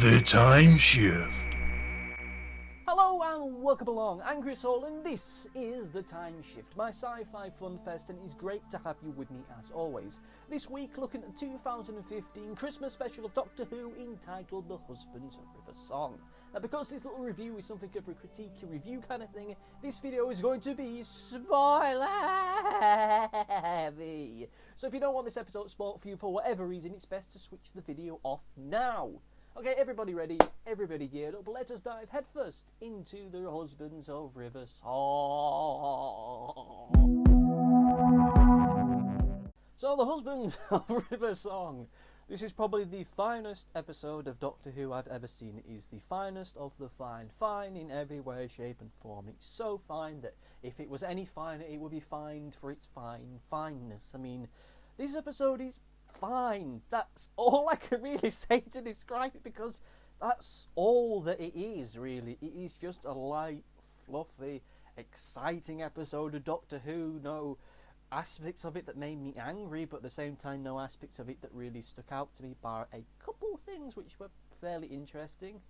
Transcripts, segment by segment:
The Timeshift. Hello and welcome along, I'm Chris Hall and this is The Timeshift, my sci-fi fun fest, and it's great to have you with me as always. This week looking at the 2015 Christmas special of Doctor Who entitled The Husband's River Song. Now because this little review is something of a critique review kind of thing, this video is going to be spoiler heavy. So if you don't want this episode spoiled for you for whatever reason, it's best to switch the video off now. Okay, everybody ready? Everybody geared up? Let us dive headfirst into the Husbands of River Song. So, the Husbands of River Song. This is probably the finest episode of Doctor Who I've ever seen. It is the finest of the fine. Fine in every way, shape and form. It's so fine that if it was any finer, it would be fined for its fineness. I mean, this episode is fine. That's all I can really say to describe it, because that's all that it is, really. It is just a light, fluffy, exciting episode of Doctor Who. No aspects of it that made me angry, but at the same time no aspects of it that really stuck out to me, bar a couple of things which were fairly interesting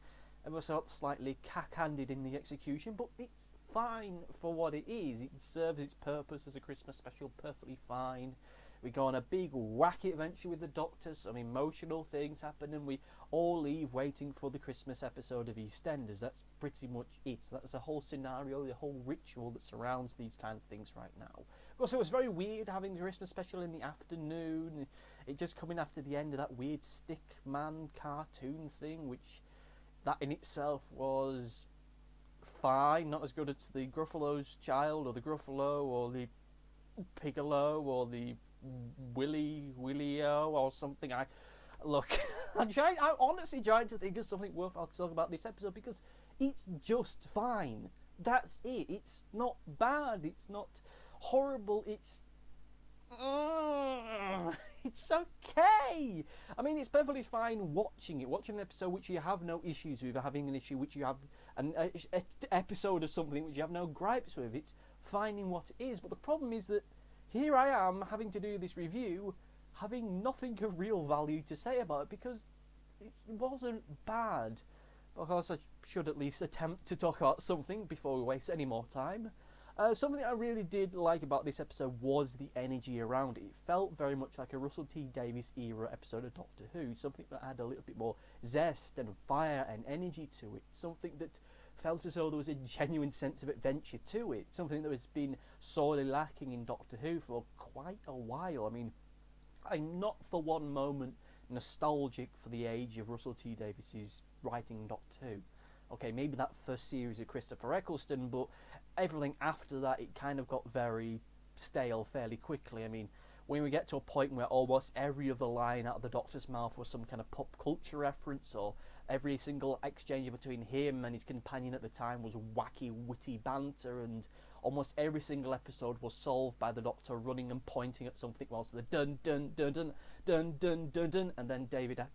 and were sort of slightly cack-handed in the execution, but it's fine for what it is. It serves its purpose as a Christmas special perfectly fine. We go on a big wacky adventure with the Doctor, some emotional things happen, and we all leave waiting for the Christmas episode of EastEnders. That's pretty much it. That's the whole scenario, the whole ritual that surrounds these kind of things right now. Of course, it was very weird having the Christmas special in the afternoon, it just coming after the end of that weird stick man cartoon thing, which that in itself was fine, not as good as the Gruffalo's Child, or the Gruffalo, or the Pigalo, or the Willio or something. I'm honestly trying to think of something worthwhile to talk about this episode, because it's just fine. That's it. It's not bad. It's not horrible. It's okay. I mean, it's perfectly fine watching an episode which you have no issues with, having an issue which you have an episode of something which you have no gripes with. It's fine in what it is, but the problem is that here I am having to do this review, having nothing of real value to say about it, because it wasn't bad. Of course, I should at least attempt to talk about something before we waste any more time. Something I really did like about this episode was the energy around it. It felt very much like a Russell T Davies era episode of Doctor Who, something that had a little bit more zest and fire and energy to it, something that felt as though there was a genuine sense of adventure to it, something that has been sorely lacking in Doctor Who for quite a while. I mean, I'm not for one moment nostalgic for the age of Russell T Davies's writing Doctor Who. Okay, maybe that first series of Christopher Eccleston, but everything after that, it kind of got very stale fairly quickly. I mean, when we get to a point where almost every other line out of the Doctor's mouth was some kind of pop culture reference, or every single exchange between him and his companion at the time was wacky, witty banter, and almost every single episode was solved by the Doctor running and pointing at something whilst the dun dun dun dun dun dun dun dun, and then David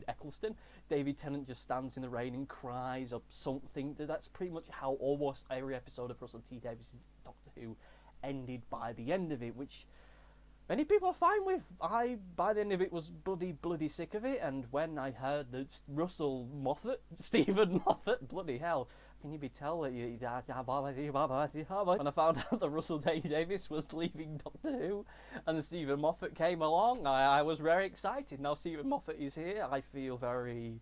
Eccleston, David Tennant just stands in the rain and cries or something. That's pretty much how almost every episode of Russell T Davies' Doctor Who ended by the end of it, which many people are fine with. I, by the end of it, was bloody sick of it, and when I heard that Stephen Moffat, bloody hell, can you be tell that when I found out that Russell T Davies was leaving Doctor Who and Stephen Moffat came along, I was very excited. Now Stephen Moffat is here, I feel very...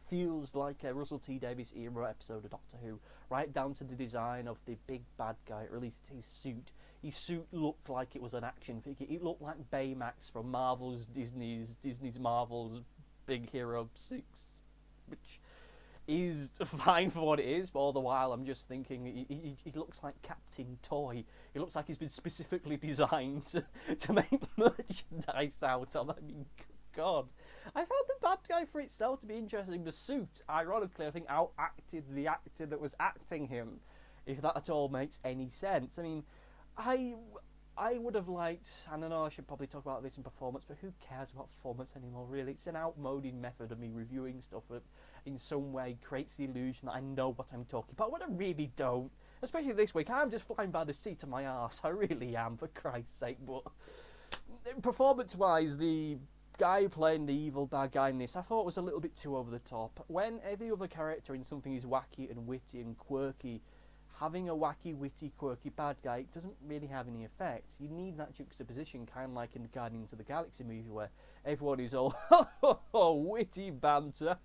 feels like a Russell T Davies era episode of Doctor Who, right down to the design of the big bad guy, or at least his suit. His suit looked like it was an action figure. It looked like Baymax from Disney's Marvel's Big Hero 6, which is fine for what it is, but all the while I'm just thinking he looks like Captain Toy. He looks like he's been specifically designed to make merchandise out of. I mean, God. I found the bad guy for itself to be interesting. The suit, ironically, I think outacted the actor that was acting him, if that at all makes any sense. I mean, I would have liked, and I know I should probably talk about this in performance, but who cares about performance anymore, really? It's an outmoded method of me reviewing stuff that in some way creates the illusion that I know what I'm talking about, when I really don't. Especially this week, I'm just flying by the seat of my arse. I really am, for Christ's sake. But performance-wise, the guy playing the evil bad guy in this, I thought was a little bit too over the top. When every other character in something is wacky and witty and quirky, having a wacky, witty, quirky bad guy, it doesn't really have any effect. You need that juxtaposition, kind of like in the Guardians of the Galaxy movie, where everyone is all witty banter.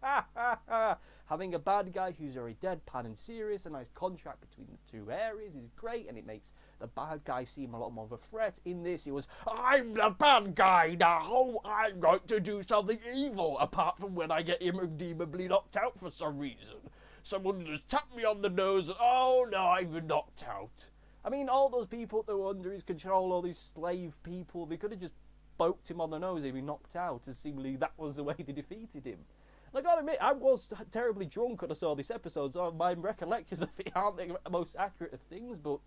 Having a bad guy who's very deadpan and serious, a nice contrast between the two areas is great, and it makes the bad guy seem a lot more of a threat. In this, it was, I'm the bad guy now, I'm going to do something evil, apart from when I get irredeemably knocked out for some reason. Someone just tapped me on the nose and, oh no, I've been knocked out. I mean, all those people that were under his control, all these slave people, they could have just poked him on the nose and he'd be knocked out, and seemingly that was the way they defeated him. And I gotta admit, I was terribly drunk when I saw this episode, so my recollections of it aren't the most accurate of things, but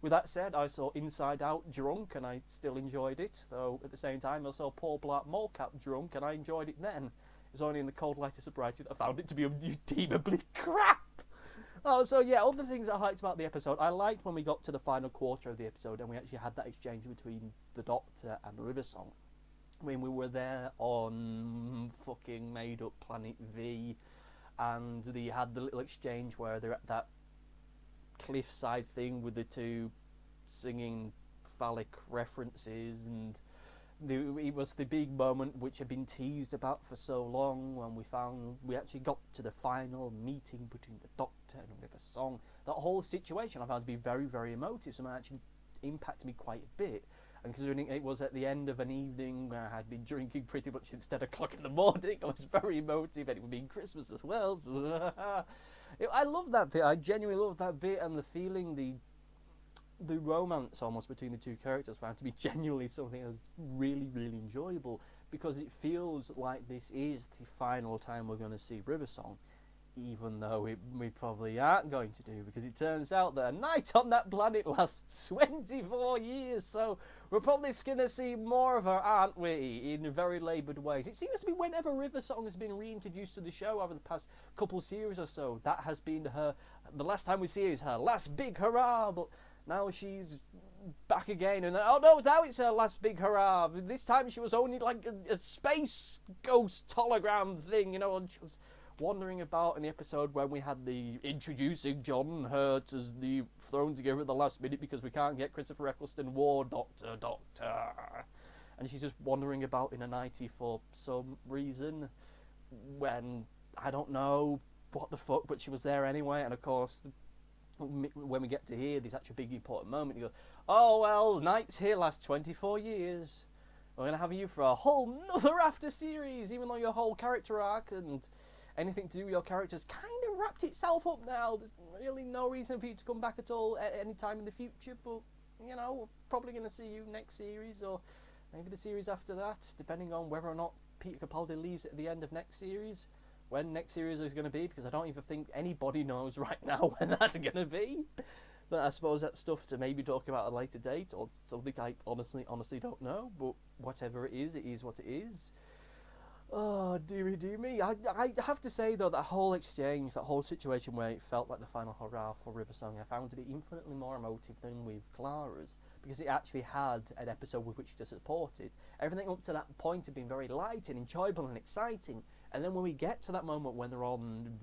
with that said, I saw Inside Out drunk and I still enjoyed it, though at the same time I saw Paul Blart Mall Cop drunk and I enjoyed it then. It's only in the cold light of sobriety that I found it to be irredeemably crap. Oh, so yeah, other things I liked about the episode. I liked when we got to the final quarter of the episode and we actually had that exchange between the Doctor and River Song. When we were there on fucking made up Planet V, and they had the little exchange where they're at that cliffside thing with the two singing phallic references, and it was the big moment which had been teased about for so long, when we actually got to the final meeting between the Doctor and River Song. That whole situation I found to be very, very emotive, so it actually impacted me quite a bit. And considering it was at the end of an evening where I had been drinking pretty much since 10 o'clock in the morning, I was very emotive, and it would be Christmas as well. So I love that bit. I genuinely love that bit, and the feeling, the romance almost between the two characters found to be genuinely something that's really, really enjoyable, because it feels like this is the final time we're going to see River Song, even though we probably aren't going to do, because it turns out that a night on that planet lasts 24 years, so we're probably going to see more of her, aren't we, in very laboured ways. It seems to be whenever River Song has been reintroduced to the show over the past couple series or so, that has been her, the last time we see her is her last big hurrah, but now she's back again, and oh no, now it's her last big hurrah. This time she was only like a space ghost hologram thing, you know, and she was wandering about in the episode when we had the introducing John Hurt as the thrown together at the last minute because we can't get Christopher Eccleston War Doctor. And she's just wandering about in a nightie for some reason, when I don't know what the fuck, but she was there anyway. And of course, when we get to here, this actual big important moment, you go, oh well, Night's here lasts 24 years. We're going to have you for a whole nother after series, even though your whole character arc and anything to do with your characters kind of wrapped itself up now. There's really no reason for you to come back at all at any time in the future, but, you know, we're probably going to see you next series, or maybe the series after that, depending on whether or not Peter Capaldi leaves at the end of next series. When next series is going to be, because I don't even think anybody knows right now when that's going to be. But I suppose that's stuff to maybe talk about at a later date, or something I honestly don't know. But whatever it is what it is. Oh, dearie me. I have to say, though, that whole exchange, that whole situation where it felt like the final hurrah for River Song, I found to be infinitely more emotive than with Clara's, because it actually had an episode with which to support it. Everything up to that point had been very light and enjoyable and exciting. And then when we get to that moment when they're on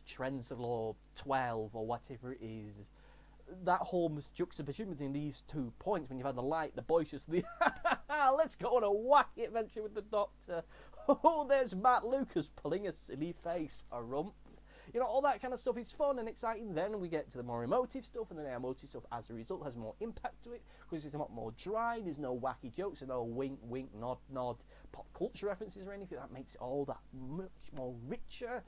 Trenzalore 12 or whatever it is, that whole juxtaposition between these 2 points, when you've had the light, the boisterous, the let's go on a wacky adventure with the Doctor. Oh, there's Matt Lucas pulling a silly face, a rump. You know, all that kind of stuff is fun and exciting. Then we get to the more emotive stuff, and then the emotive stuff, as a result, has more impact to it, because it's a lot more dry. There's no wacky jokes, and no wink, wink, nod, nod, pop culture references or anything. That makes it all that much more richer.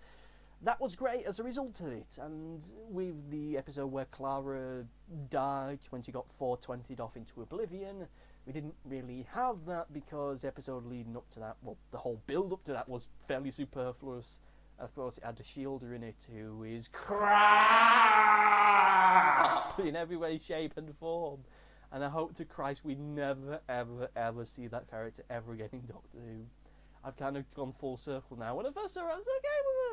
That was great as a result of it. And with the episode where Clara died when she got 420'd off into oblivion, we didn't really have that, because the episode leading up to that, well, the whole build up to that was fairly superfluous. Of course, it had a Shielder in it who is crap in every way, shape and form. and I hope to Christ we never, ever, ever see that character ever again in Doctor Who. I've kind of gone full circle now. When I first saw her, I was okay,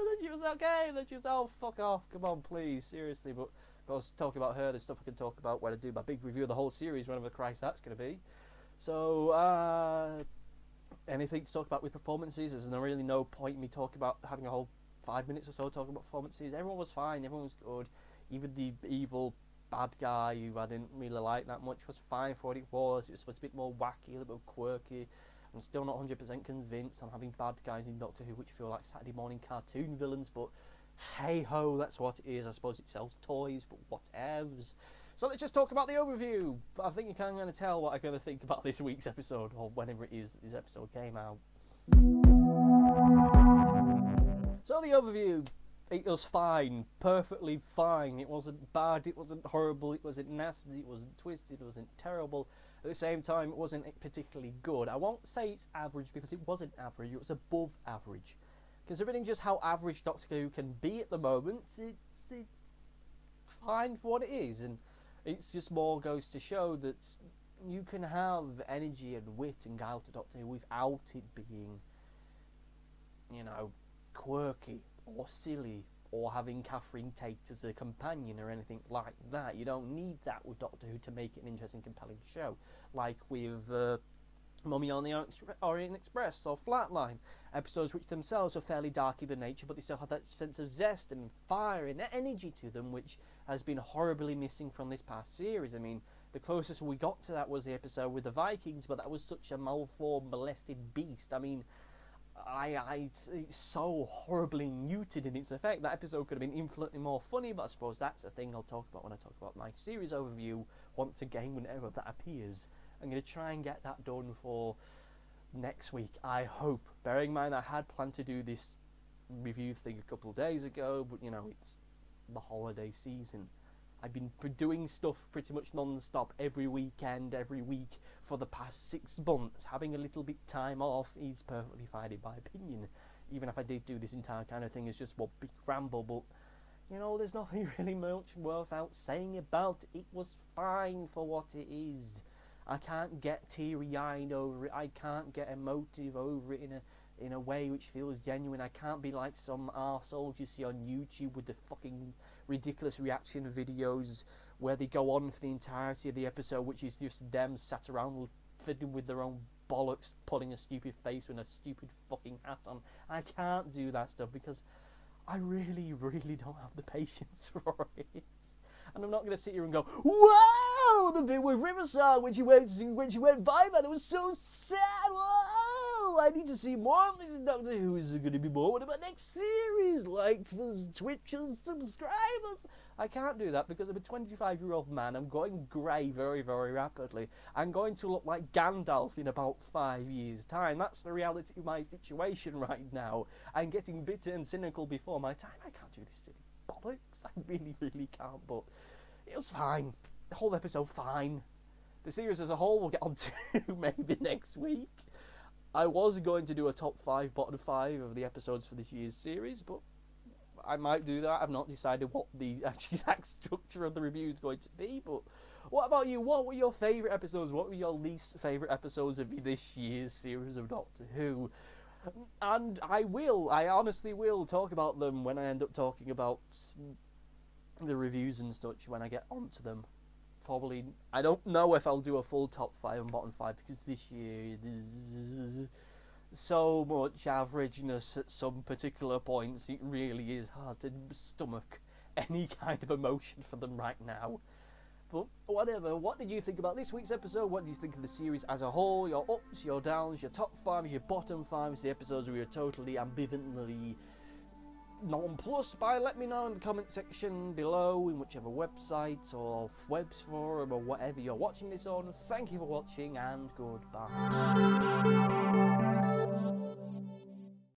then she was okay, then she was, oh, fuck off, come on, please, seriously. But, of course, talking about her, there's stuff I can talk about when I do my big review of the whole series, whenever Christ that's going to be. So, anything to talk about with performances? There's really no point in me talking about having a whole 5 minutes or so talking about performances. Everyone was fine, everyone was good. Even the evil bad guy who I didn't really like that much was fine for what it was. It was supposed to be a bit more wacky, a little bit quirky. I'm still not 100% convinced. I'm having bad guys in Doctor Who which feel like Saturday morning cartoon villains, but hey ho, that's what it is. I suppose it sells toys, but whatevs. So let's just talk about the overview. But I think you can kind of tell what I'm going to think about this week's episode, or whenever it is that this episode came out. So the overview, it was fine, perfectly fine. It wasn't bad, it wasn't horrible, it wasn't nasty, it wasn't twisted, it wasn't terrible. At the same time, it wasn't particularly good. I won't say it's average because it wasn't average, it was above average. Considering just how average Doctor Who can be at the moment, it's fine for what it is. And it's just more goes to show that you can have energy and wit and guile to Doctor Who without it being, quirky or silly or having Catherine Tate as a companion or anything like that. You don't need that with Doctor Who to make it an interesting, compelling show. Like with Mummy on the Orient Express or Flatline, episodes which themselves are fairly dark in nature, but they still have that sense of zest and fire and energy to them, which has been horribly missing from this past series. I mean, the closest we got to that was the episode with the Vikings, but that was such a malformed, molested beast. I mean, it's so horribly muted in its effect. That episode could have been infinitely more funny, but I suppose that's a thing I'll talk about when I talk about my series overview once again, whenever that appears. I'm going to try and get that done for next week, I hope. Bearing in mind I had planned to do this review thing a couple of days ago, but it's the holiday season. I've been doing stuff pretty much non-stop every weekend, every week for the past 6 months. Having a little bit time off is perfectly fine in my opinion. Even if I did do this entire kind of thing as just one big ramble, but there's nothing really much worth out saying about it. It was fine for what it is. I can't get teary-eyed over it. I can't get emotive over it in a way which feels genuine. I can't be like some arseholes you see on YouTube with the fucking ridiculous reaction videos where they go on for the entirety of the episode, which is just them sat around fiddling with their own bollocks, pulling a stupid face with a stupid fucking hat on. I can't do that stuff because I really, really don't have the patience for it. And I'm not going to sit here and go, "Wow, the bit with Riverside when she went by, that was so sad. Whoa, I need to see more of this Doctor Who. Is there going to be more? What about next series? Like for Twitch subscribers?" I can't do that because I'm a 25-year-old man. I'm going grey very, very rapidly. I'm going to look like Gandalf in about 5 years' time. That's the reality of my situation right now. I'm getting bitter and cynical before my time. I can't do this silly bollocks. I really, really can't, but it was fine. The whole episode, fine. The series as a whole we'll get on to maybe next week. I was going to do a top 5, bottom 5 of the episodes for this year's series, but I might do that. I've not decided what the exact structure of the review is going to be, but what about you? What were your favourite episodes? What were your least favourite episodes of this year's series of Doctor Who? And I honestly will talk about them when I end up talking about the reviews and such when I get onto them. Probably, I don't know if I'll do a full top 5 and bottom 5 because this year there's so much averageness at some particular points. It really is hard to stomach any kind of emotion for them right now. But whatever, what did you think about this week's episode? What do you think of the series as a whole? Your ups, your downs, your top 5s, your bottom 5s, the episodes where you're totally ambivalently nonplussed by? Let me know in the comment section below, in whichever website or webs forum or whatever you're watching this on. Thank you for watching and goodbye.